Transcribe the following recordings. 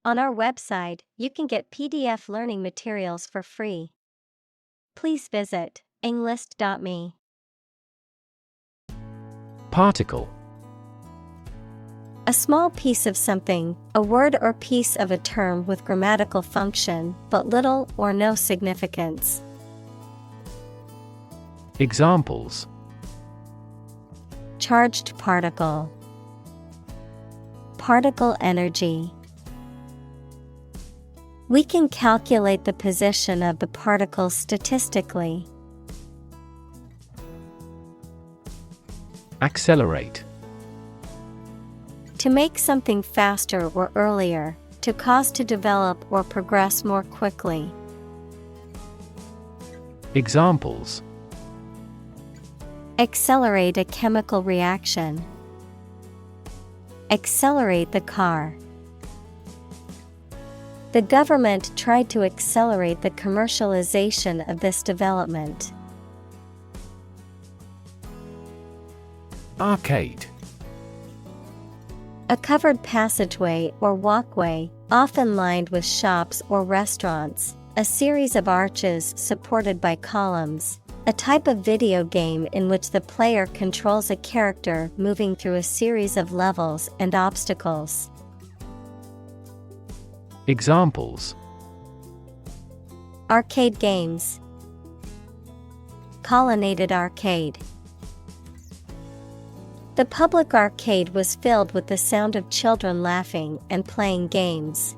On our website, you can get PDF learning materials for free. Please visit englist.me. Particle. A small piece of something, a word or piece of a term with grammatical function, but little or no significance. Examples: Charged particle, particle energy. We can calculate the position of the particles statistically. Accelerate. To make something faster or earlier, to cause to develop or progress more quickly. Examples: Accelerate a chemical reaction. Accelerate the car. The government tried to accelerate the commercialization of this development. Arcade. A covered passageway or walkway, often lined with shops or restaurants, a series of arches supported by columns, a type of video game in which the player controls a character moving through a series of levels and obstacles. Examples: Arcade games. Colonnaded arcade. The public arcade was filled with the sound of children laughing and playing games.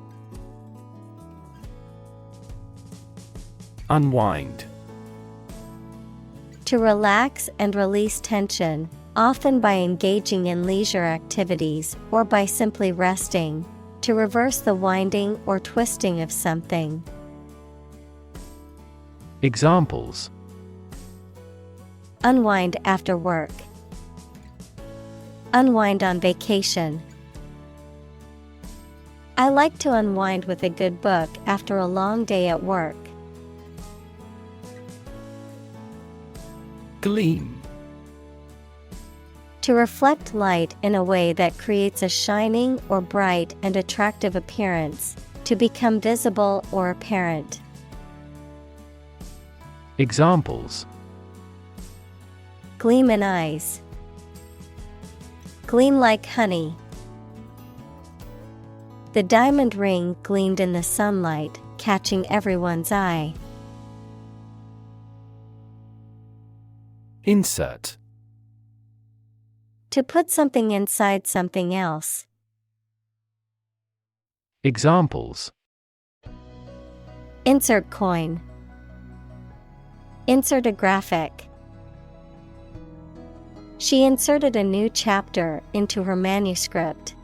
Unwind. To relax and release tension, often by engaging in leisure activities or by simply resting. To reverse the winding or twisting of something. Examples: Unwind after work. Unwind on vacation. I like to unwind with a good book after a long day at work. Gleam. To reflect light in a way that creates a shining or bright and attractive appearance, to become visible or apparent. Examples: Gleam in eyes. Gleam like honey. The diamond ring gleamed in the sunlight, catching everyone's eye. Insert. To put something inside something else. Examples: Insert coin. Insert a graphic. She inserted a new chapter into her manuscript.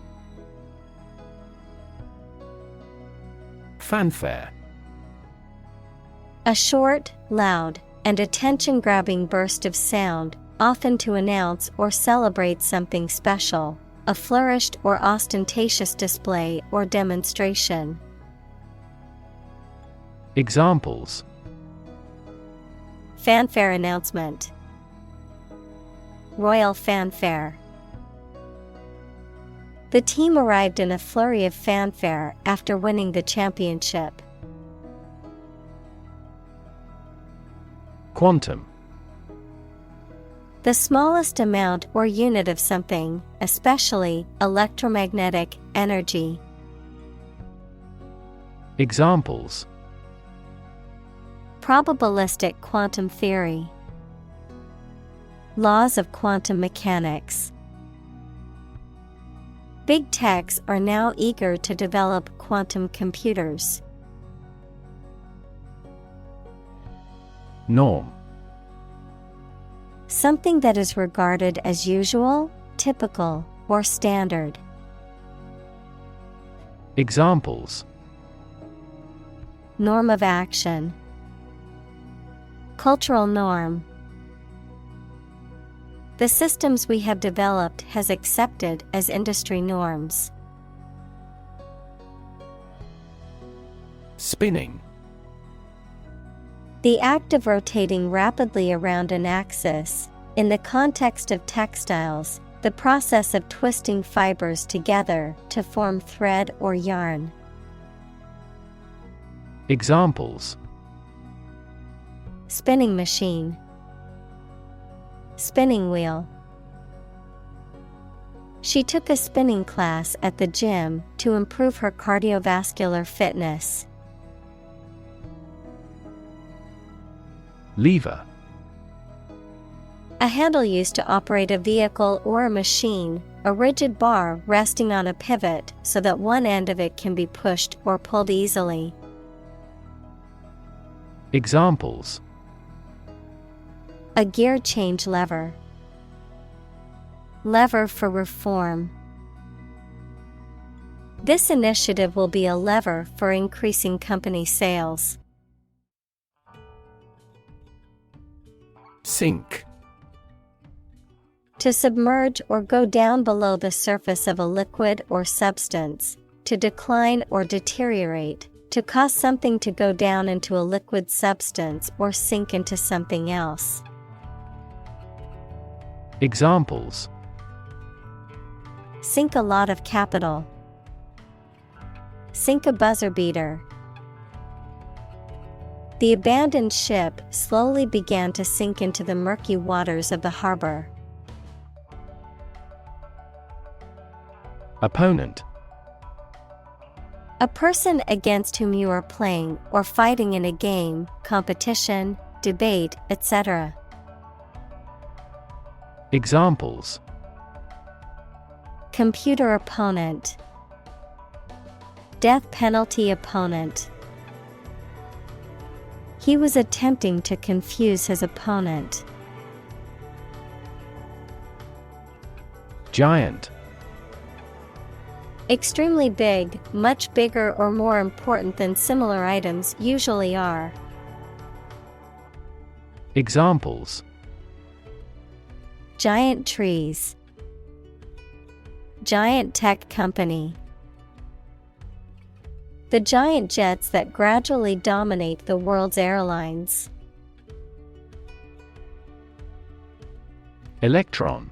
Fanfare. A short, loud, and attention-grabbing burst of sound, often to announce or celebrate something special, a flourished or ostentatious display or demonstration. Examples: Fanfare announcement. Royal fanfare. The team arrived in a flurry of fanfare after winning the championship. Quantum. The smallest amount or unit of something, especially electromagnetic energy. Examples: Probabilistic quantum theory. Laws of quantum mechanics. Big techs are now eager to develop quantum computers. Norm. Something that is regarded as usual, typical, or standard. Examples: Norm of action. Cultural norm. The systems we have developed has accepted as industry norms. Spinning. The act of rotating rapidly around an axis. In the context of textiles, the process of twisting fibers together to form thread or yarn. Examples: spinning machine, spinning wheel. She took a spinning class at the gym to improve her cardiovascular fitness. Lever. A handle used to operate a vehicle or a machine, a rigid bar resting on a pivot so that one end of it can be pushed or pulled easily. Examples: a gear change lever, lever for reform. This initiative will be a lever for increasing company sales. Sink. To submerge or go down below the surface of a liquid or substance, to decline or deteriorate, to cause something to go down into a liquid substance or sink into something else. Examples: sink a lot of capital, sink a buzzer beater. The abandoned ship slowly began to sink into the murky waters of the harbor. Opponent. A person against whom you are playing or fighting in a game, competition, debate, etc. Examples: computer opponent, death penalty opponent. He was attempting to confuse his opponent. Giant. Extremely big, much bigger or more important than similar items usually are. Examples: giant trees, giant tech company. The giant jets that gradually dominate the world's airlines. Electron.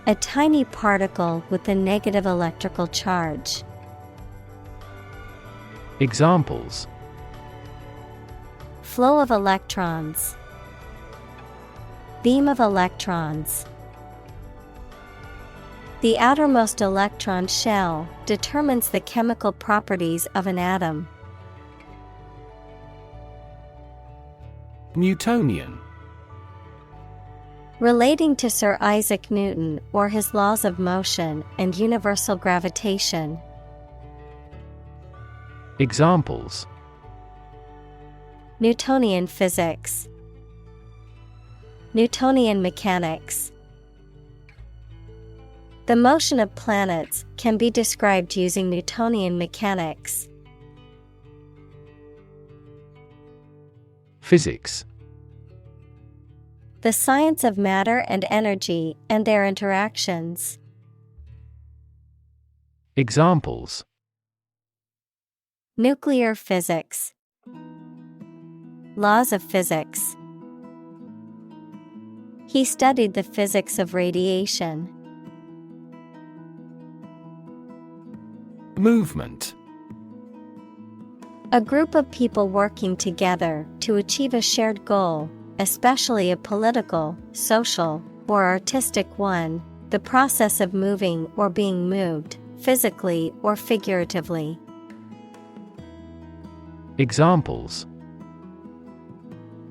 A tiny particle with a negative electrical charge. Examples: flow of electrons, beam of electrons. The outermost electron shell determines the chemical properties of an atom. Newtonian. Relating to Sir Isaac Newton or his laws of motion and universal gravitation. Examples: Newtonian physics, Newtonian mechanics. The motion of planets can be described using Newtonian mechanics. Physics. The science of matter and energy and their interactions. Examples: nuclear physics, laws of physics. He studied the physics of radiation. Movement. A group of people working together to achieve a shared goal, especially a political, social, or artistic one, the process of moving or being moved, physically or figuratively. Examples: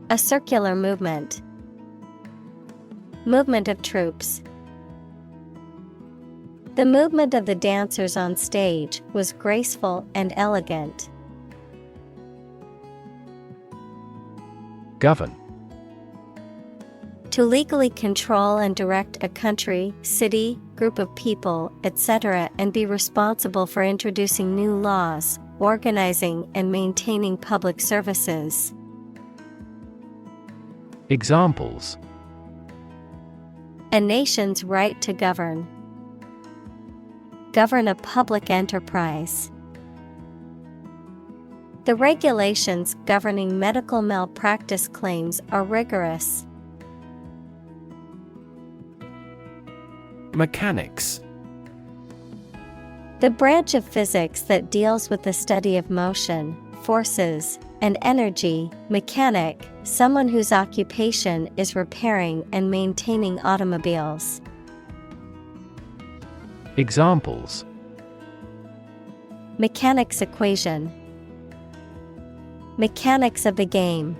a circular movement, movement of troops. The movement of the dancers on stage was graceful and elegant. Govern. To legally control and direct a country, city, group of people, etc., and be responsible for introducing new laws, organizing and maintaining public services. Examples: a nation's right to govern. Govern a public enterprise. The regulations governing medical malpractice claims are rigorous. Mechanics. The branch of physics that deals with the study of motion, forces, and energy. Mechanic, someone whose occupation is repairing and maintaining automobiles. Examples: Mechanics equation. Mechanics of the game.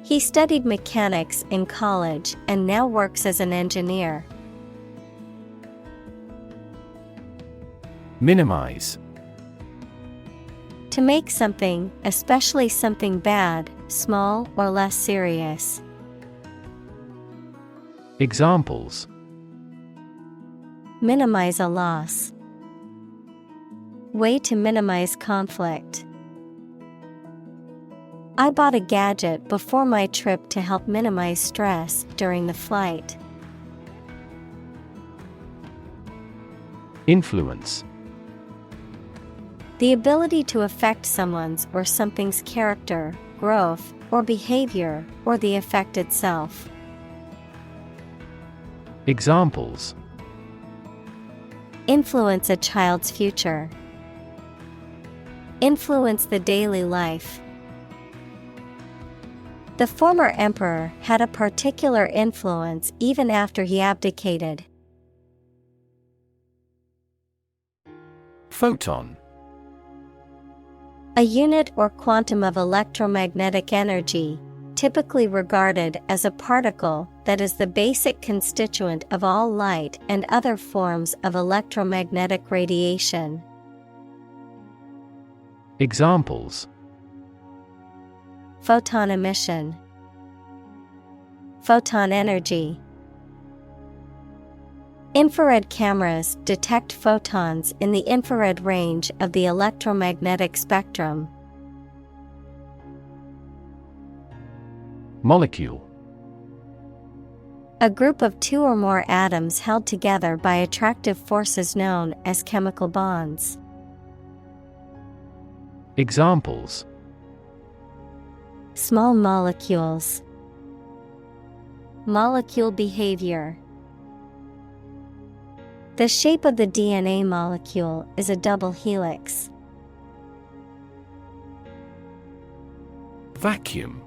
He studied mechanics in college and now works as an engineer. Minimize. To make something, especially something bad, small or less serious. Examples: Minimize a loss. Way to minimize conflict. I bought a gadget before my trip to help minimize stress during the flight. Influence. The ability to affect someone's or something's character, growth, or behavior, or the effect itself. Examples: Influence a child's future. Influence the daily life. The former emperor had a particular influence even after he abdicated. Photon. A unit or quantum of electromagnetic energy, typically regarded as a particle that is the basic constituent of all light and other forms of electromagnetic radiation. Examples: Photon emission. Photon energy. Infrared cameras detect photons in the infrared range of the electromagnetic spectrum. Molecule. A group of two or more atoms held together by attractive forces known as chemical bonds. Examples: Small molecules. Molecule behavior. The shape of the DNA molecule is a double helix. Vacuum.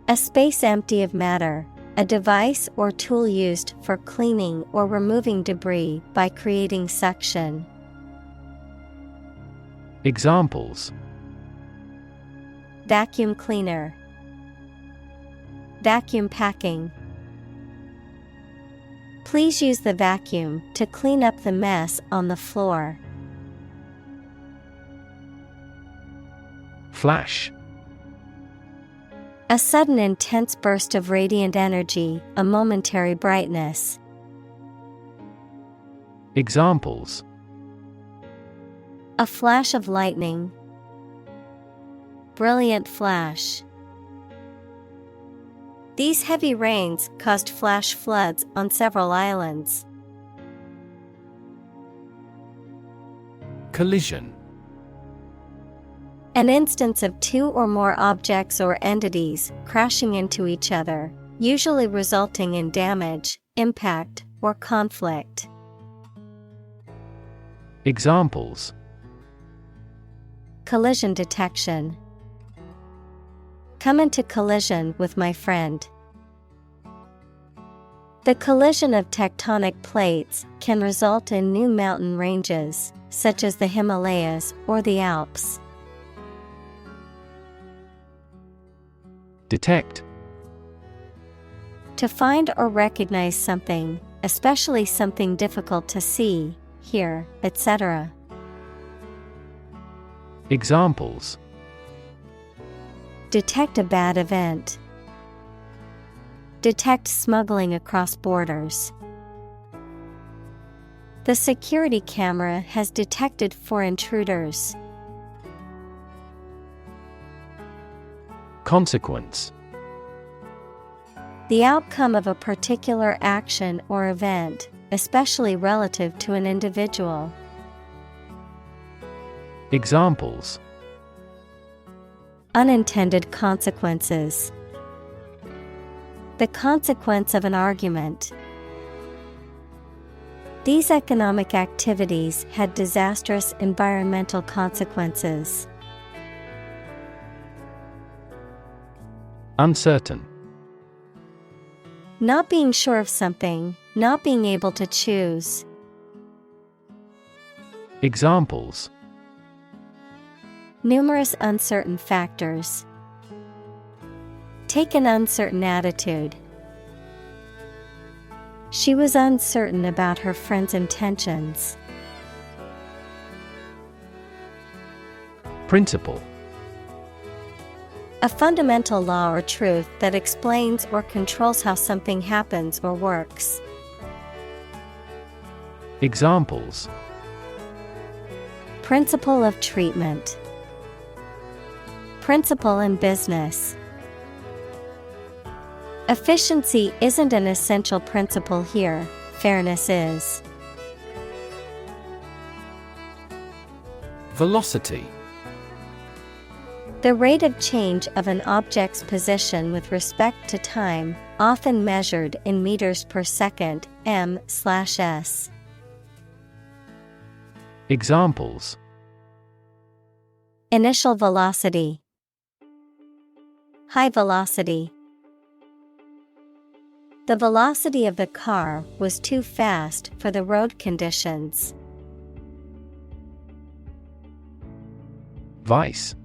A space empty of matter, a device or tool used for cleaning or removing debris by creating suction. Examples: Vacuum cleaner. Vacuum packing. Please use the vacuum to clean up the mess on the floor. Flash. A sudden intense burst of radiant energy, a momentary brightness. Examples: A flash of lightning. Brilliant flash. These heavy rains caused flash floods on several islands. Collision. An instance of two or more objects or entities crashing into each other, usually resulting in damage, impact, or conflict. Examples: Collision detection. Come into collision with my friend. The collision of tectonic plates can result in new mountain ranges, such as the Himalayas or the Alps. Detect. To find or recognize something, especially something difficult to see, hear, etc. Examples: Detect a bad event. Detect smuggling across borders. The security camera has detected 4 intruders. Consequence. The outcome of a particular action or event, especially relative to an individual. Examples: Unintended consequences. The consequence of an argument. These economic activities had disastrous environmental consequences. Uncertain. Not being sure of something, not being able to choose. Examples: Numerous uncertain factors. Take an uncertain attitude. She was uncertain about her friend's intentions. Principle. A fundamental law or truth that explains or controls how something happens or works. Examples: Principle of treatment. Principle in business. Efficiency isn't an essential principle here, fairness is. Velocity. The rate of change of an object's position with respect to time, often measured in meters per second, m/s. Examples: Initial velocity. High velocity. The velocity of the car was too fast for the road conditions. Vice.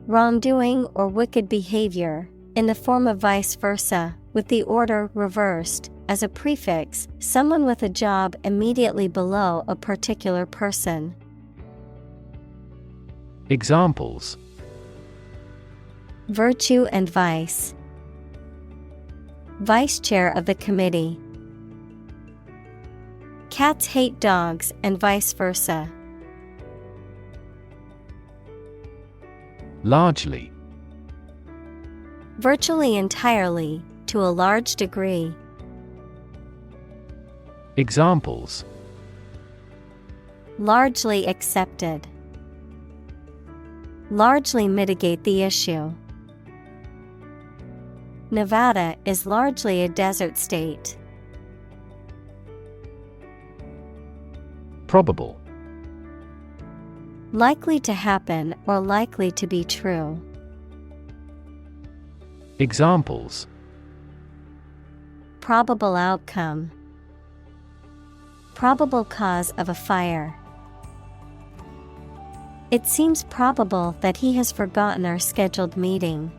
Wrongdoing or wicked behavior, in the form of vice versa, with the order reversed. As a prefix, someone with a job immediately below a particular person. Examples: Virtue and vice. Vice chair of the committee. Cats hate dogs and vice versa. Largely. Virtually entirely, to a large degree. Examples: Largely accepted. Largely mitigate the issue. Nevada is largely a desert state. Probable. Likely to happen or likely to be true. Examples: Probable outcome. Probable cause of a fire. It seems probable that he has forgotten our scheduled meeting.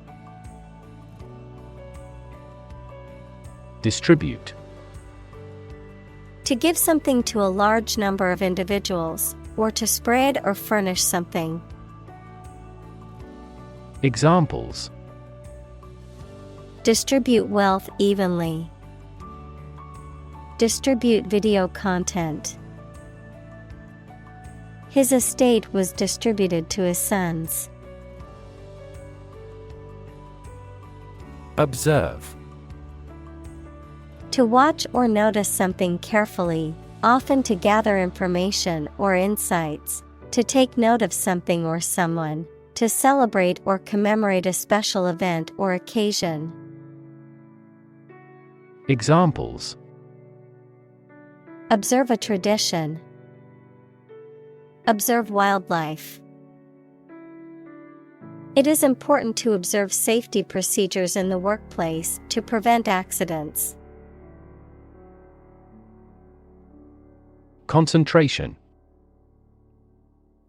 Distribute. To give something to a large number of individuals, or to spread or furnish something. Examples: Distribute wealth evenly. Distribute video content. His estate was distributed to his sons. Observe. To watch or notice something carefully, often to gather information or insights, to take note of something or someone, to celebrate or commemorate a special event or occasion. Examples: Observe a tradition. Observe wildlife. It is important to observe safety procedures in the workplace to prevent accidents. Concentration.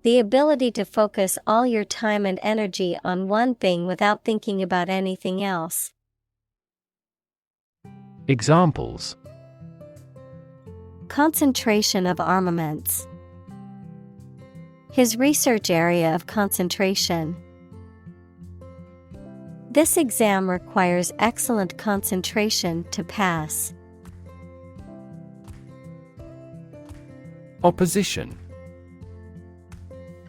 The ability to focus all your time and energy on one thing without thinking about anything else. Examples: Concentration of armaments. His research area of concentration. This exam requires excellent concentration to pass. Opposition.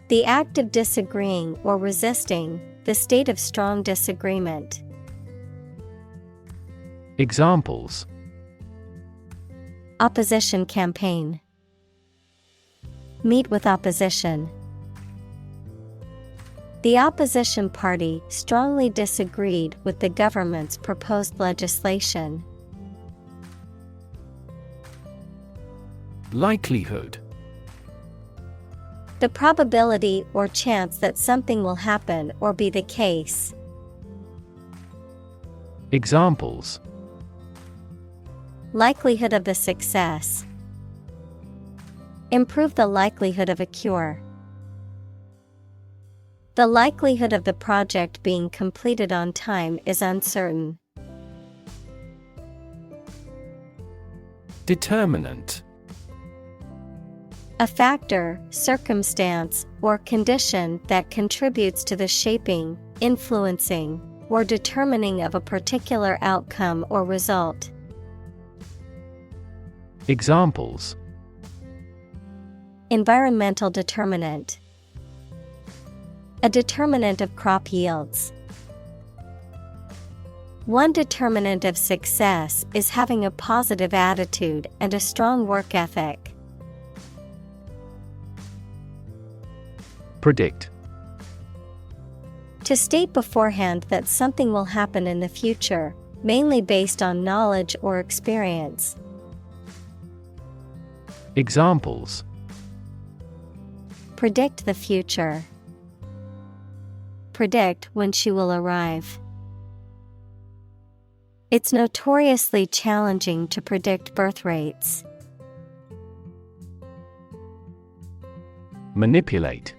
The act of disagreeing or resisting, the state of strong disagreement. Examples: Opposition campaign. Meet with opposition. The opposition party strongly disagreed with the government's proposed legislation. Likelihood. The probability or chance that something will happen or be the case. Examples. Likelihood of the success. Improve the likelihood of a cure. The likelihood of the project being completed on time is uncertain. Determinant. A factor, circumstance, or condition that contributes to the shaping, influencing, or determining of a particular outcome or result. Examples. Environmental determinant. A determinant of crop yields. One determinant of success is having a positive attitude and a strong work ethic. Predict. To state beforehand that something will happen in the future, mainly based on knowledge or experience. Examples. Predict the future. Predict when she will arrive. It's notoriously challenging to predict birth rates. Manipulate.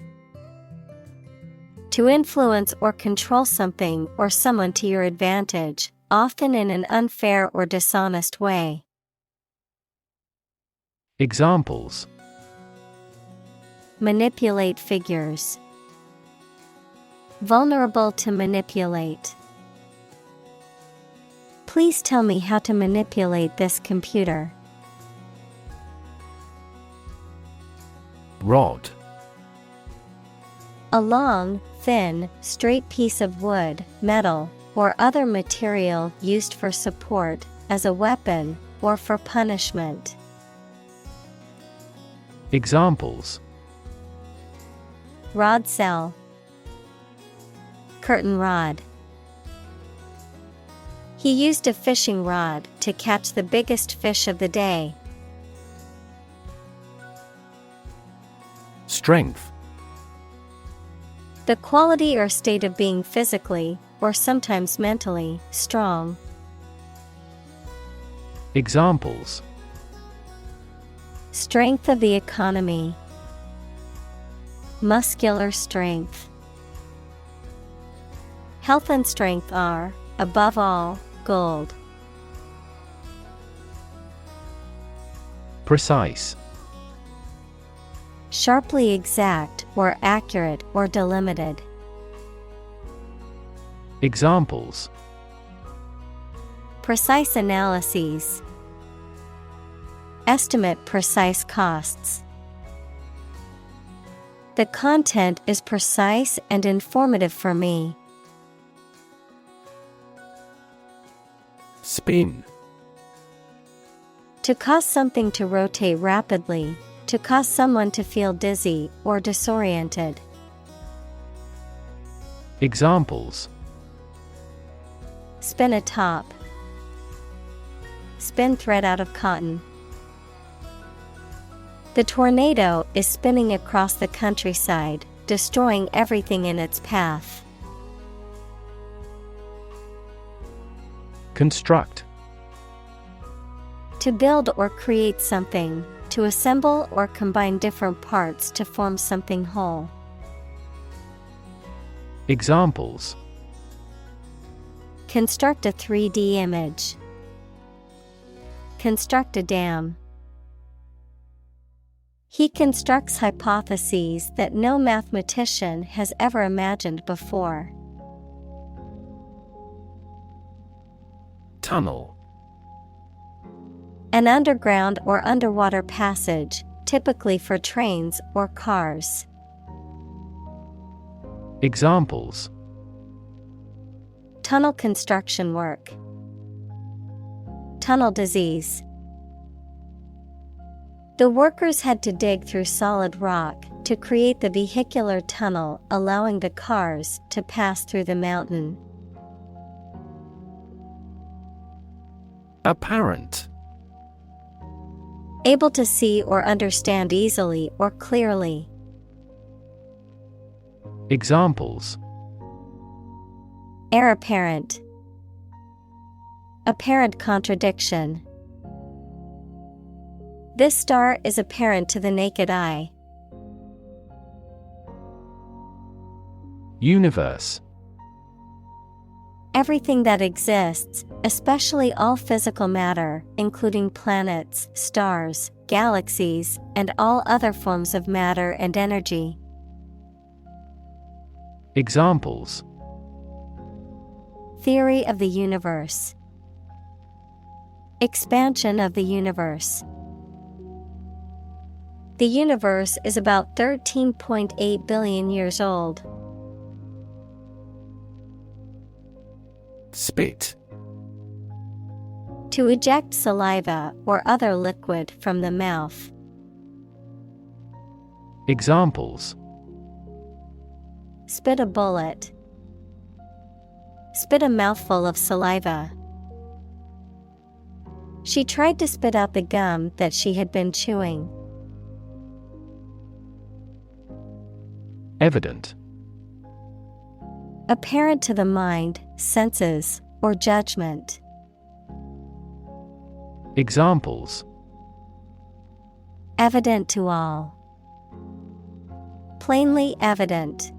To influence or control something or someone to your advantage, often in an unfair or dishonest way. Examples. Manipulate figures. Vulnerable to manipulate. Please tell me how to manipulate this computer. Rod. A long, thin, straight piece of wood, metal, or other material used for support, as a weapon, or for punishment. Examples. Rod cell. Curtain rod. He used a fishing rod to catch the biggest fish of the day. Strength. The quality or state of being physically, or sometimes mentally, strong. Examples. Strength of the economy. Muscular strength. Health and strength are, above all, gold. Precise. Sharply exact or accurate or delimited. Examples. Precise analyses. Estimate precise costs. The content is precise and informative for me. Spin. To cause something to rotate rapidly, to cause someone to feel dizzy or disoriented. Examples. Spin a top. Spin thread out of cotton. The tornado is spinning across the countryside, destroying everything in its path. Construct. To build or create something, to assemble or combine different parts to form something whole. Examples. Construct a 3D image. Construct a dam. He constructs hypotheses that no mathematician has ever imagined before. Tunnel. An underground or underwater passage, typically for trains or cars. Examples. Tunnel construction work. Tunnel disease. The workers had to dig through solid rock to create the vehicular tunnel, allowing the cars to pass through the mountain. Apparent. Able to see or understand easily or clearly. Examples: Heir apparent. Apparent contradiction. This star is apparent to the naked eye. Universe. Everything that exists, especially all physical matter, including planets, stars, galaxies, and all other forms of matter and energy. Examples: Theory of the universe. Expansion of the universe. The universe is about 13.8 billion years old. Spit. To eject saliva or other liquid from the mouth. Examples: Spit a bullet. Spit a mouthful of saliva. She tried to spit out the gum that she had been chewing. Evident. Apparent to the mind, senses, or judgment. Examples: Evident to all. Plainly evident.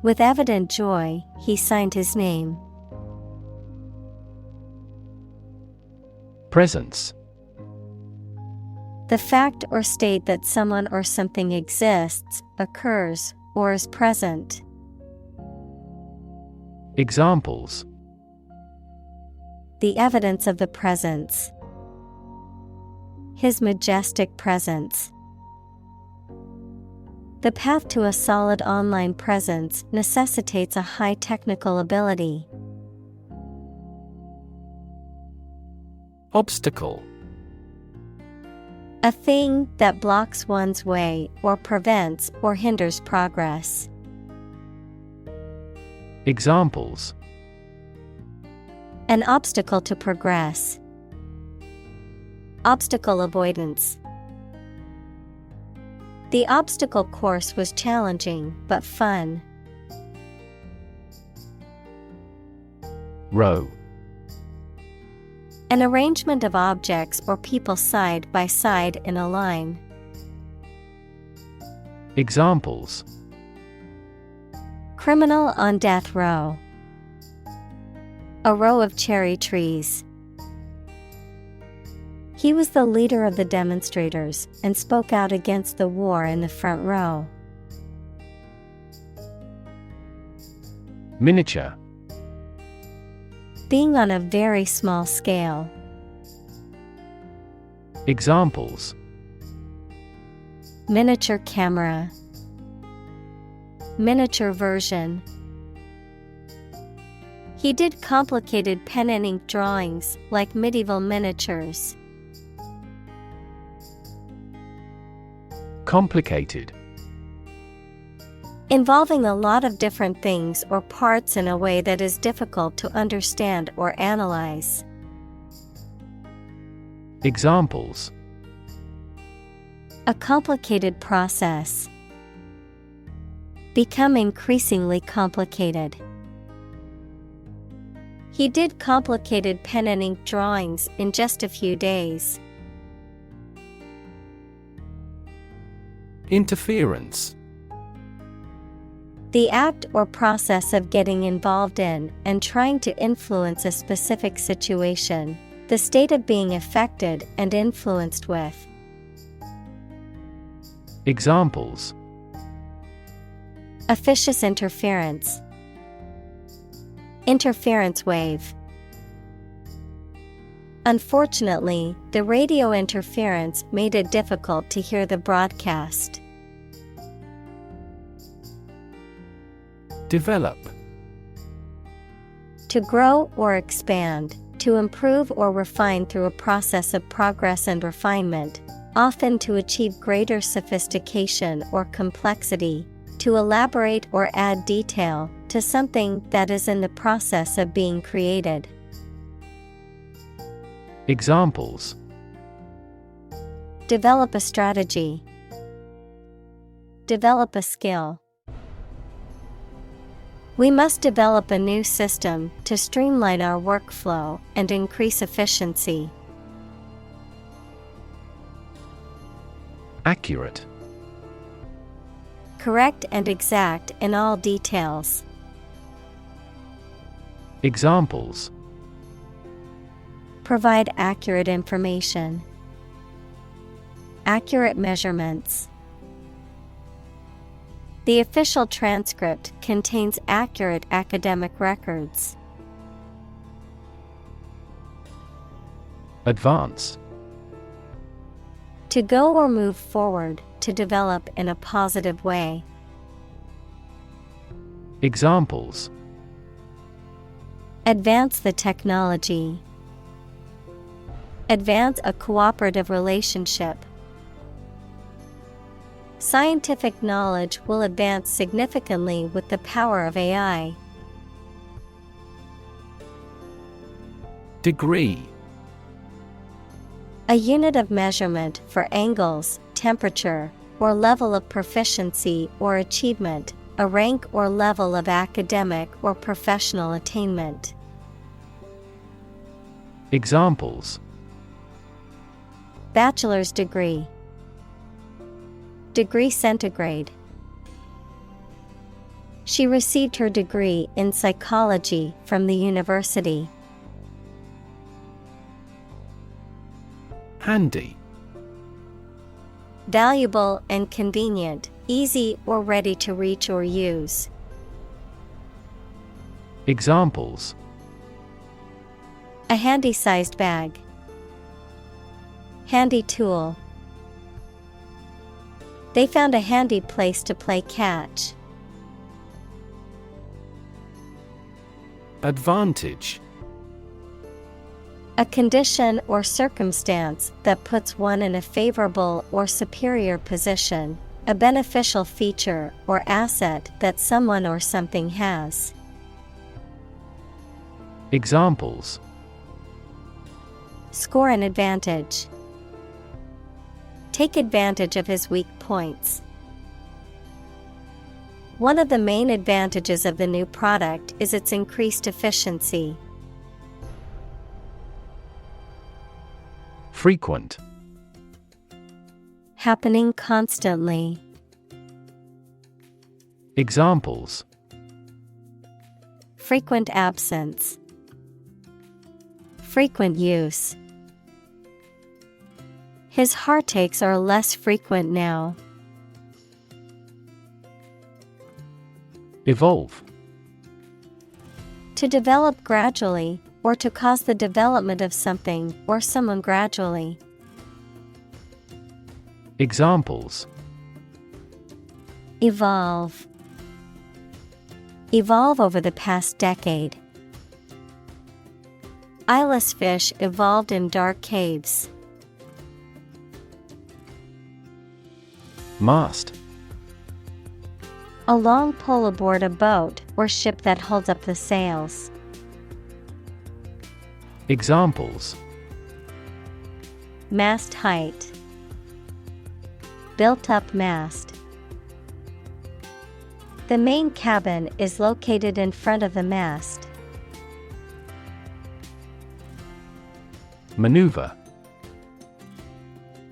With evident joy, he signed his name. Presence. The fact or state that someone or something exists, occurs, or is present. Examples: The evidence of the presence. His majestic presence. The path to a solid online presence necessitates a high technical ability. Obstacle. A thing that blocks one's way or prevents or hinders progress. Examples: An obstacle to progress. Obstacle avoidance. The obstacle course was challenging but fun. Row. An arrangement of objects or people side by side in a line. Examples: Criminal on death row. A row of cherry trees. He was the leader of the demonstrators and spoke out against the war in the front row. Miniature. Being on a very small scale. Examples: Miniature camera. Miniature version. He did complicated pen and ink drawings like medieval miniatures. Complicated. Involving a lot of different things or parts in a way that is difficult to understand or analyze. Examples: A complicated process. Become increasingly complicated. He did complicated pen and ink drawings in just a few days. Interference. The act or process of getting involved in and trying to influence a specific situation. The state of being affected and influenced with. Examples: Officious interference. Interference wave. Unfortunately, the radio interference made it difficult to hear the broadcast. Develop. To grow or expand, to improve or refine through a process of progress and refinement, often to achieve greater sophistication or complexity, to elaborate or add detail to something that is in the process of being created. Examples: Develop a strategy. Develop a skill. We must develop a new system to streamline our workflow and increase efficiency. Accurate. Correct and exact in all details. Examples: Provide accurate information. Accurate measurements. The official transcript contains accurate academic records. Advance. To go or move forward, to develop in a positive way. Examples: Advance the technology. Advance a cooperative relationship. Scientific knowledge will advance significantly with the power of AI. Degree. A unit of measurement for angles, temperature, or level of proficiency or achievement, a rank or level of academic or professional attainment. Examples: Bachelor's degree. Degree centigrade. She received her degree in psychology from the university. Handy. Valuable and convenient, easy or ready to reach or use. Examples: A handy-sized bag. Handy tool. They found a handy place to play catch. Advantage. A condition or circumstance that puts one in a favorable or superior position, a beneficial feature or asset that someone or something has. Examples: Score an advantage. Take advantage of his weak points. One of the main advantages of the new product is its increased efficiency. Frequent. Happening constantly. Examples: Frequent absence. Frequent use. His heartaches are less frequent now. Evolve. To develop gradually, or to cause the development of something or someone gradually. Examples: Evolve. Evolve over the past decade. Eyeless fish evolved in dark caves. Mast. A long pole aboard a boat or ship that holds up the sails. Examples: Mast height. Built up mast. The main cabin is located in front of the mast. Maneuver.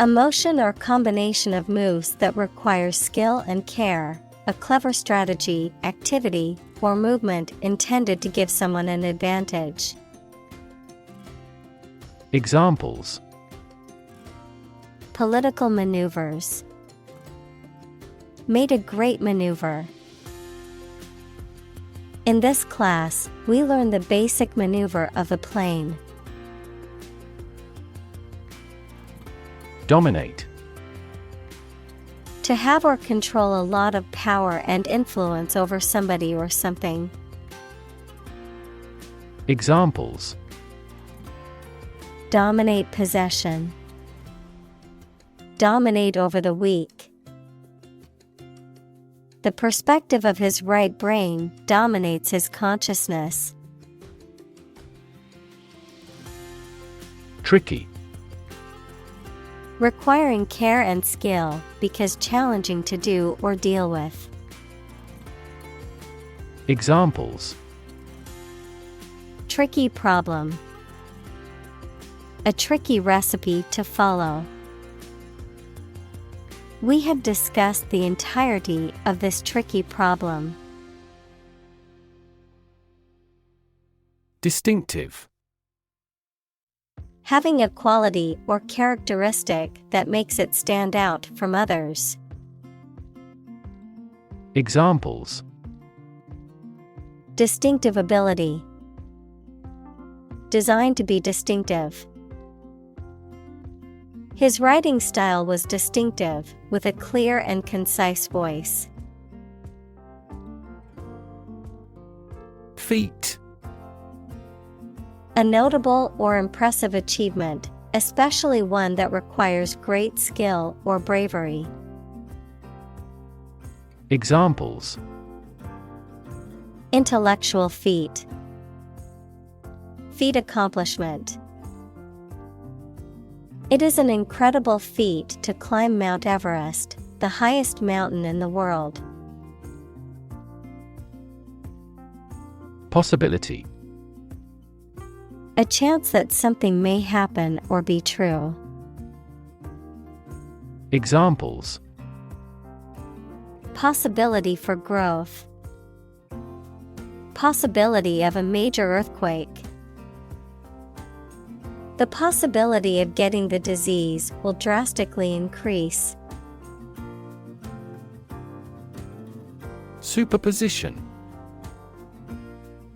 A motion or combination of moves that requires skill and care, a clever strategy, activity, or movement intended to give someone an advantage. Examples: Political maneuvers. Made a great maneuver. In this class, we learn the basic maneuver of a plane. Dominate. To have or control a lot of power and influence over somebody or something. Examples: Dominate possession. Dominate over the weak. The perspective of his right brain dominates his consciousness. Tricky. Requiring care and skill because challenging to do or deal with. Examples: Tricky problem. A tricky recipe to follow. We have discussed the entirety of this tricky problem. Distinctive. Having a quality or characteristic that makes it stand out from others. Examples: Distinctive ability. Designed to be distinctive. His writing style was distinctive, with a clear and concise voice. Feat. A notable or impressive achievement, especially one that requires great skill or bravery. Examples: Intellectual feat. Feat accomplishment. It is an incredible feat to climb Mount Everest, the highest mountain in the world. Possibility. A chance that something may happen or be true. Examples: Possibility for growth. Possibility of a major earthquake. The possibility of getting the disease will drastically increase. Superposition.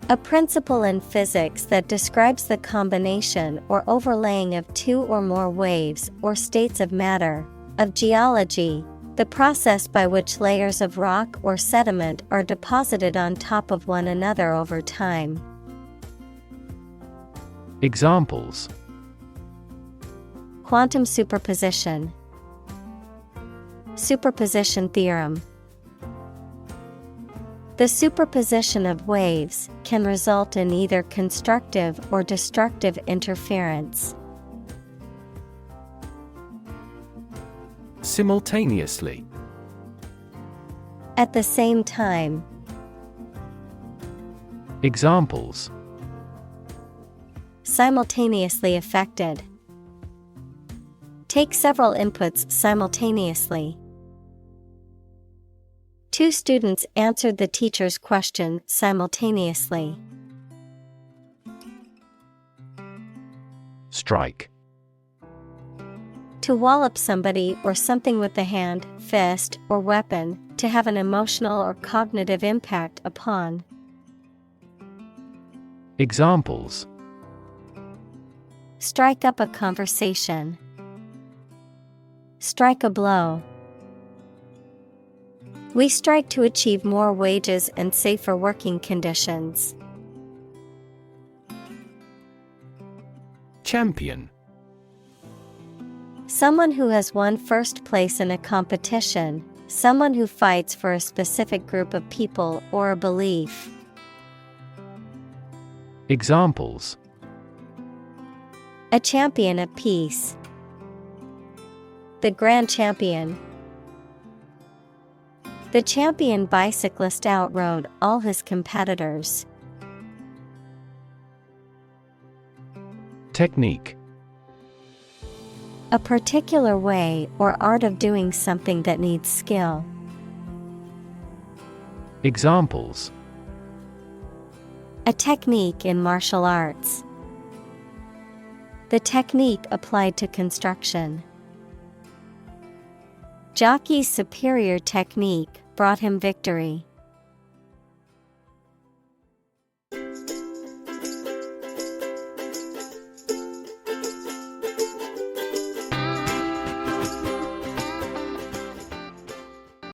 A principle in physics that describes the combination or overlaying of two or more waves or states of matter. Of geology, the process by which layers of rock or sediment are deposited on top of one another over time. Examples: Quantum superposition. Superposition theorem. The superposition of waves can result in either constructive or destructive interference. Simultaneously. At the same time. Examples: Simultaneously affected. Take several inputs simultaneously. Two students answered the teacher's question simultaneously. Strike. To wallop somebody or something with the hand, fist, or weapon, to have an emotional or cognitive impact upon. Examples: Strike up a conversation. Strike a blow. We strike to achieve more wages and safer working conditions. Champion. Someone who has won first place in a competition, someone who fights for a specific group of people or a belief. Examples: A champion of peace. The grand champion. The champion bicyclist outrode all his competitors. Technique. A particular way or art of doing something that needs skill. Examples: A technique in martial arts. The technique applied to construction. Jockey's superior technique brought him victory.